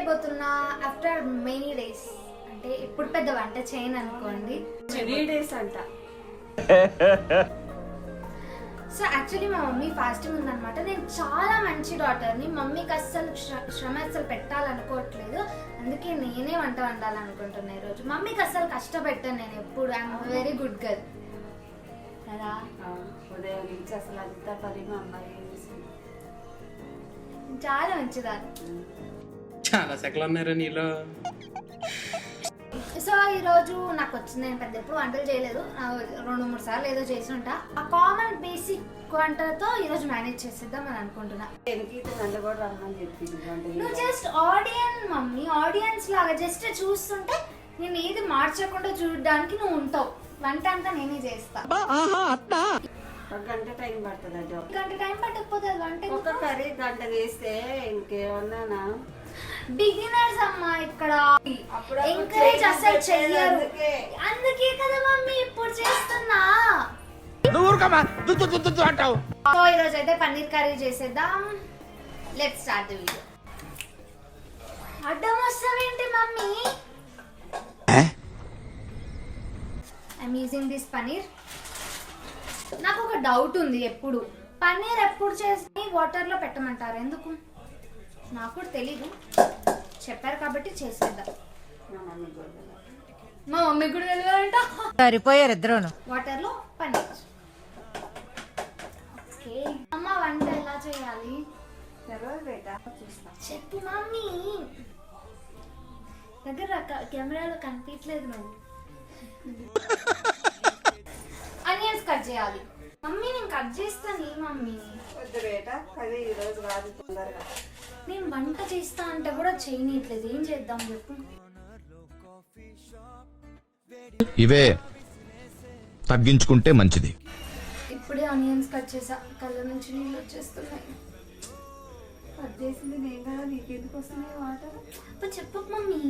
చేయబోతున్నా after many days. అంటే ఇప్పుడు పెద్ద వంట చేయను అనుకోండి, మెనీ డేస్ అంట. సో యాక్చువల్లీ మా మమ్మీ ఫాస్టింగ్ ఉందన్నమాట. నేను చాలా మంచి డాటర్ని, మమ్మీకి అస్సలు శ్రమ అస్సలు పెట్టాలనుకోవట్లేదు, అందుకే నేనే వంట వండాలనుకుంటున్నా ఈరోజు. మమ్మీకి అస్సలు కష్టపెట్టాను నేను ఎప్పుడు. ఐఎమ్ వెరీ గుడ్ గర్ల్ కదా. ఉదయం నుంచి అసలు అంతా పని మా అమ్మాయి చాలా మంచిదాన్ని. చాలా సెకలు ఉన్నారా నీలో. సో ఈరోజు నాకు వచ్చింది, నేను పెద్ద ఎప్పుడు వంటలు చేయలేదు, 2-3 సార్లు ఏదో చేసి ఉంటా. ఆ కామన్ బేసిక్ వంటలతో ఈరోజు మేనేజ్ చేసేద్దాం అని అనుకుంటున్నా. నువ్వు జస్ట్ ఆడియన్స్ మమ్మీ, ఆడియన్స్ లాగా జస్ట్ చూస్తుంటే నేను ఏది మార్చకుండా చూడడానికి నువ్వు ఉంటావు. వంట అంతా నేనే చేస్తా. ఒక గంట టైం పడుతుంది. గంట టైం పట్టకపోతే వంట ఒక కర్రీ గంట చేస్తే ఇంకేమన్నా బిగినర్స్ అమ్మా ఇక్కడ ఎంకరేజ్ అసలు చెయ్యరు, అందుకే కదా మమ్మీ ఇప్పుడు చేస్తున్నా. సో ఈరోజు అయితే పన్నీర్ కర్రీ చేసేద్దాం. Let's start the video. అడ్డం వస్తావేంటి mummy? I'm using this paneer. నాకు ఒక డౌట్ ఉంది, ఎప్పుడు పన్నీర్ ఎప్పుడు చేసి వాటర్లో పెట్టమంటారు ఎందుకు? నాకు కూడా తెలీదు, చెప్పారు కాబట్టి చేసేద్దాం. మా మమ్మీ కూడా తెలియదంట. సరిపోయారు ఇద్దరును. వాటర్లో పన్నీర్. ఓకే అమ్మ, వంట ఎలా చేయాలి చెప్పు మమ్మీ. దగ్గర కెమెరాలో కనిపించలేదు నువ్వు. ఆనియన్స్ కట్ చేయాలి మమ్మీ. నేను కట్ చేస్తాను మమ్మీ. వద్దు బేట, అది ఈరోజు కాదు, తొందరగా. నేను వంట చేస్తా అంటే కూడా చేయనీయట్లేదు, ఏం చేద్దాం చెప్పు. ఇవే తగ్గించుకుంటే మంచిది. ఇప్పుడే ఆనియన్స్ కట్ చేసా, కళ్ళ నుంచి నీళ్ళు వచ్చేస్తున్నాయి. కట్ చేసింది నేను కదా, నీకెందుకు వస్తున్నాయి వాటర్? అప్పుడు చెప్పు మమ్మీ.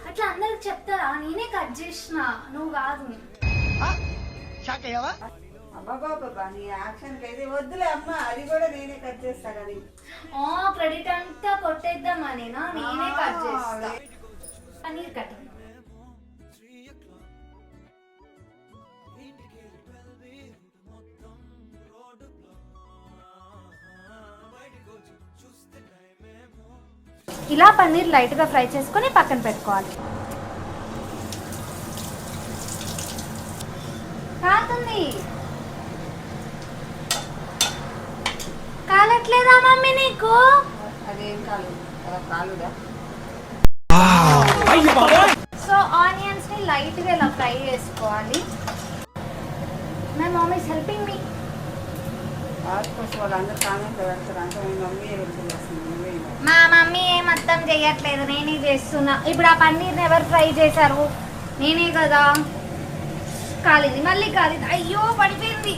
అట్లా అందరికి చెప్తారా? నేనే కట్ చేసిన, నువ్వు కాదు. అబ్బాబాబా, నీ యాక్షన్ కి అయితే వద్దులే అమ్మ, అది కూడా నేనే కట్ చేస్తా కానీ. క్రెడిట్ అంతా కొట్టేద్దామా? నేనే కట్ చేస్తా. పన్నీర్ కటింగ్. ఇలా పన్నీర్ లైట్ గా ఫ్రై చేసుకొని పక్కన పెట్టుకోవాలి. కాలుతుంది. కాలట్లేదా మమ్మీ నీకు? అదేం కాదు అలా కాలుదా. సో ఆనియన్స్ ని లైట్ గా ఇలా ఫ్రై చేసుకోవాలి. My mummy is helping me. వాళ్ళందరూ కామెంట్ పెడతారు అంటే మీ మమ్మీ చేస్తుంది. మా మమ్మీ ఏం మొత్తం చేయట్లేదు, నేనే చేస్తున్నా. ఇప్పుడు ఆ పన్నీర్ని ఎవరు ఫ్రై చేశారు? నేనే కదా. కాలింది, మళ్ళీ కాలింది. అయ్యో పడిపోయింది.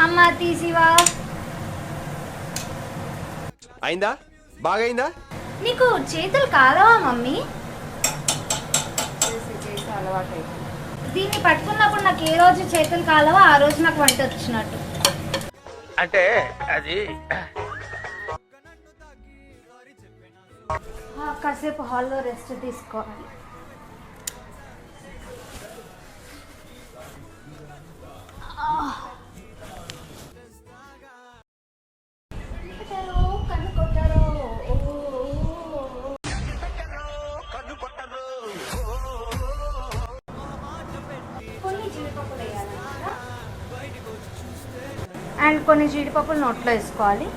అమ్మ తీసివా. అయిందా? బాగైందా? నీకు చేతులు కాలవా మమ్మీ? చేసి అలవాటు అయిపోయింది. దీన్ని పట్టుకున్నప్పుడు నాకు ఏ రోజు చేతులు కాలవా ఆ రోజు నాకు వంట వచ్చినట్టు. అంటే అది కాసేపు హాల్లో రెస్ట్ తీసుకోవాలి. కన్ను కొట్టారో. కొన్ని జీడిపప్పులు వేయాలన్నమాట, అండ్ కొన్ని జీడిపప్పులు నోట్లో వేసుకోవాలి.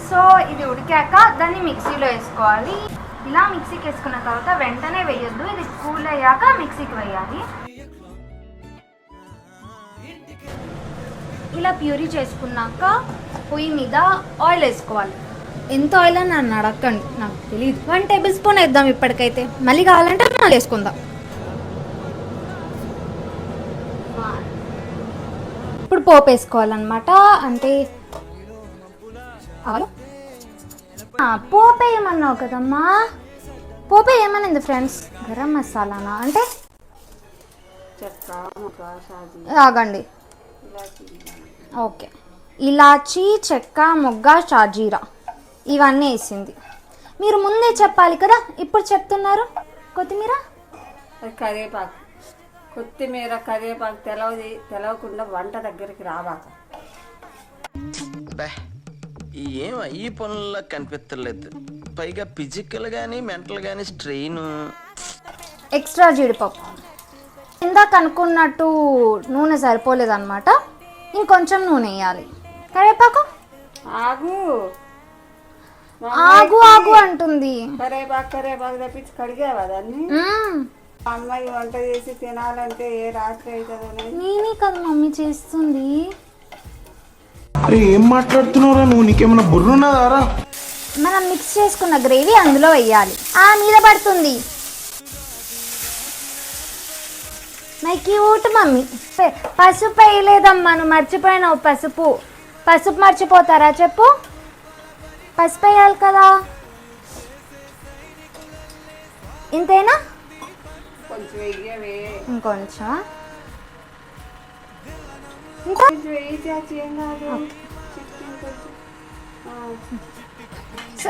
సో ఇది ఉడికాక దాన్ని మిక్సీలో వేసుకోవాలి. ఇలా మిక్సీకి వేసుకున్న తర్వాత వెంటనే వేయొద్దు, ఇది కూల్ అయ్యాక మిక్సీకి వేయాలి. ఇలా ప్యూరీ చేసుకున్నాక పొయ్యి మీద ఆయిల్ వేసుకోవాలి. ఎంత ఆయిల్ అని నన్ను అడగండి, నాకు తెలియదు. 1 టేబుల్ స్పూన్ వేద్దాం ఇప్పటికైతే, మళ్ళీ కావాలంటే మళ్ళీ వేసుకుందాం. ఇప్పుడు పోపు వేసుకోవాలన్నమాట. అంటే పోపే ఏమన్నావు కదమ్మా? పోపే ఏమనింది ఫ్రెండ్స్? గరం మసాలానా అంటే? ఆగండి. ఓకే, ఇలాచీ, చెక్క, మొగ్గ, షాజీరా. ఇవన్నీ వేసింది. మీరు ముందే చెప్పాలి కదా, ఇప్పుడు చెప్తున్నారు. కొత్తిమీర, కరివేపాకు, కొత్తిమీర, కరివేపాకు తెలవకుండా వంట దగ్గరికి రాబాక. ఏం ఈ పనుల్లో కనిపించలేదు. పైగా ఫిజికల్ గానీ మెంటల్ గానీ స్ట్రెయిన్. ఎక్స్ట్రా జీడిపప్పు. ఇందాక అనుకున్నట్టు నూనె సరిపోలేదన్నమాట, ఇంకొంచెం నూనె వేయాలి. కరివేపాకు ఆగు ఆగు ఆగు అంటుంది. కరివేపాకు తెప్పించి కడిగావా దాన్ని? అమ్మాయి వంట చేసి తినాలంటే ఏ రాత్రి అవుతుందో. నేనే కదా మమ్మీ చేస్తుంది. అరే ఏం మాట్లాడుతున్నారా నువ్వు? నీకేమైనా బుర్రున్నదారా? మనం మిక్స్ చేసుకున్న గ్రేవీ అందులో వేయాలి. మీద పడుతుంది. My cute mummy. పసుపు వేయలేదమ్మా, నువ్వు మర్చిపోయినావు. పసుపు మర్చిపోతారా చెప్పు? పసుపు వేయాలి కదా. ఇంతేనా? కొంచెం వెయ్యవే. ఇంకొంచెం కొంచెం వెయ్యి చాచి, ఏం కాదు. సో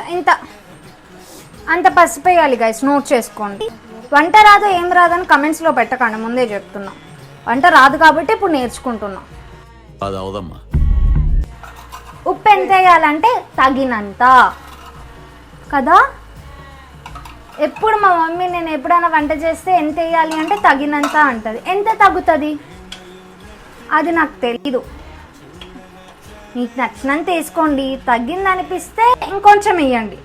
అంత పసుపు వేయాలి గైస్, నోట్ చేసుకోండి. వంట రాదు ఏం రాదని కమెంట్స్లో పెట్టకండి, ముందే చెప్తున్నా. వంట రాదు కాబట్టి ఇప్పుడు నేర్చుకుంటున్నా. అది అవదమ్మా. ఉప్పు ఎంత వేయాలంటే తగినంత కదా. ఎప్పుడు మా మమ్మీ నేను ఎప్పుడైనా వంట చేస్తే ఎంత వేయాలి అంటే తగినంత అంటది. ఎంత తగ్గుతుంది అది నాకు తెలీదు. మీకు నచ్చినంత వేసుకోండి. తగ్గింది అనిపిస్తే ఇంకొంచెం వేయండి.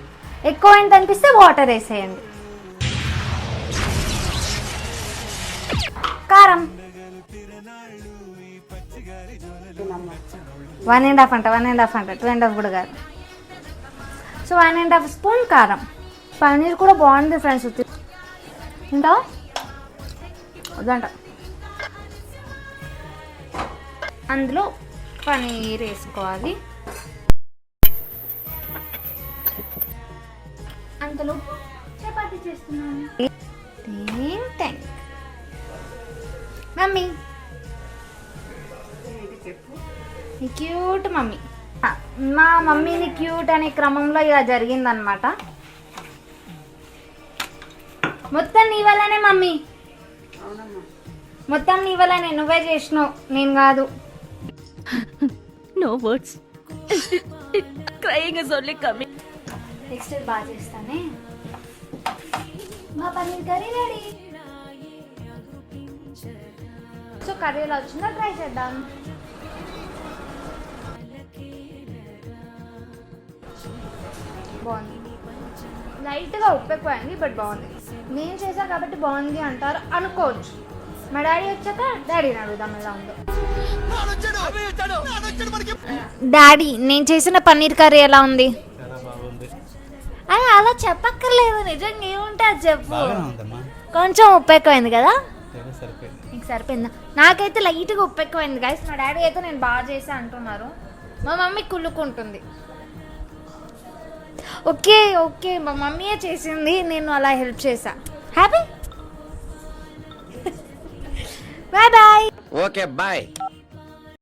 ఎక్కువైంది అనిపిస్తే వాటర్ వేసేయండి. కారం 1.5 అంట, 2.5 కూడా కాదు. సో 1.5 స్పూన్ కారం. పన్నీర్ కూడా బాగుంది ఫ్రెండ్స్. తింటా వద్దంట. అందులో పన్నీర్ వేసుకోవాలి. అంతలో చపాతీ చేస్తున్నాను. Mummy cute mummy. మా మమ్మీని క్యూట్ అనే క్రమంలో ఇలా జరిగిందనమాట. మొత్తం నీ వల్లనే మమ్మీ, మొత్తం నీ వల్లనే. నువ్వే చేసినావు, నేను కాదు. No words. Crying is only coming. Next బాగా చేస్తానే. మా paneer curry ready. So curry ఎలా వచ్చిందో ట్రై చేద్దాం. బాగుంది. లైట్గా ఉప్పు ఎక్కువైంది, బట్ బాగుంది. నేను చేసా కాబట్టి బాగుంది అంటారు అనుకోవచ్చు. మా డాడీ వచ్చాక డాడీని అడుగుదాం ఎలా ఉందో. డాడీ, నేను చేసిన పన్నీర్ కర్రీ ఎలా ఉంది? అలా చెప్పక్కర్లేదు, నిజంగా ఏముంటే అది చెప్పు. కొంచెం ఉప్పు ఎక్కువైంది కదా. నీకు సరిపోయిందా? నాకైతే లైట్గా ఉప్పు ఎక్కువైంది గైస్. మా డాడీ అయితే నేను బాగా చేసా అంటున్నారు. మా మమ్మీ కుళ్ళుకుంటుంది. ఓకే ఓకే, మా మమ్మీయే చేసింది, నేను అలా హెల్ప్ చేసా. Happy. Bye bye. Okay bye.